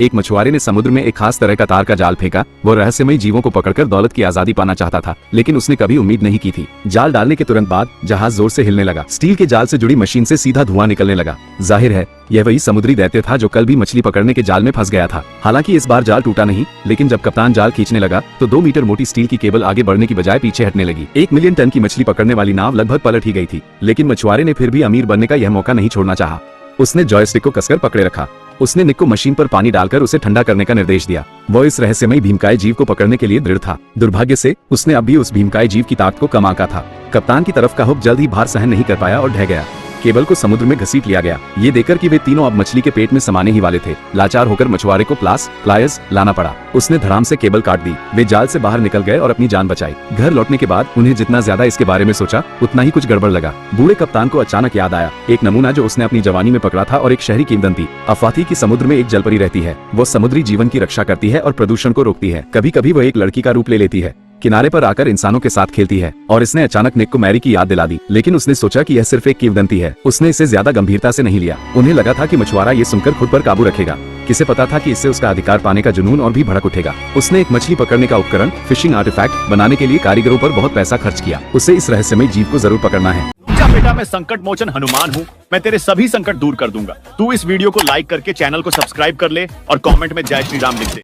एक मछुआरे ने समुद्र में एक खास तरह का तार का जाल फेंका। वो रहस्यमयी जीवों को पकड़कर दौलत की आजादी पाना चाहता था, लेकिन उसने कभी उम्मीद नहीं की थी। जाल डालने के तुरंत बाद जहाज जोर से हिलने लगा। स्टील के जाल से जुड़ी मशीन से सीधा धुआं निकलने लगा। जाहिर है यह वही समुद्री दैत्य था जो कल भी मछली पकड़ने के जाल में फंस गया था। हालांकि इस बार जाल टूटा नहीं, लेकिन जब कप्तान जाल खींचने लगा तो 2 मीटर मोटी स्टील की केबल आगे बढ़ने की बजाय पीछे हटने लगी। 1 मिलियन टन की मछली पकड़ने वाली नाव लगभग पलट ही गई थी, लेकिन मछुआरे ने फिर भी अमीर बनने का यह मौका नहीं छोड़ना चाहा। उसने जॉयस्टिक को कसकर पकड़े रखा। उसने निक को मशीन पर पानी डालकर उसे ठंडा करने का निर्देश दिया। वो इस रहस्यमयी भीमकाय जीव को पकड़ने के लिए दृढ़ था। दुर्भाग्य से उसने अब भी उस भीमकाय जीव की ताकत को कम आंका था। कप्तान की तरफ का हुक जल्द ही भार सहन नहीं कर पाया और ढह गया। केबल को समुद्र में घसीट लिया गया। ये देखकर कि वे तीनों अब मछली के पेट में समाने ही वाले थे, लाचार होकर मछुआरे को प्लायर्स लाना पड़ा। उसने धड़ाम से केबल काट दी। वे जाल से बाहर निकल गए और अपनी जान बचाई। घर लौटने के बाद उन्हें जितना ज्यादा इसके बारे में सोचा उतना ही कुछ गड़बड़ लगा। बूढ़े कप्तान को अचानक याद आया एक नमूना जो उसने अपनी जवानी में पकड़ा था और एक शहरी किंवदंती। अफवाह थी कि समुद्र में एक जलपरी रहती है। वो समुद्री जीवन की रक्षा करती है और प्रदूषण को रोकती है। कभी कभी वो एक लड़की का रूप ले लेती है, किनारे पर आकर इंसानों के साथ खेलती है। और इसने अचानक निक को मैरी की याद दिला दी, लेकिन उसने सोचा कि यह सिर्फ एक किंवदंती है। उसने इसे ज्यादा गंभीरता से नहीं लिया। उन्हें लगा था कि मछुआरा ये सुनकर खुद पर काबू रखेगा। किसे पता था कि इससे उसका अधिकार पाने का जुनून और भी भड़क उठेगा। उसने एक मछली पकड़ने का उपकरण, फिशिंग आर्टिफैक्ट बनाने के लिए कारीगरों पर बहुत पैसा खर्च किया। उसे इस रहस्यमयी जीव को जरूर पकड़ना है। बेटा, मैं संकट मोचन हनुमान हूँ। मैं तेरे सभी संकट दूर कर दूंगा। तू इस वीडियो को लाइक करके चैनल को सब्सक्राइब कर ले और कमेंट में जय श्री राम लिख दे।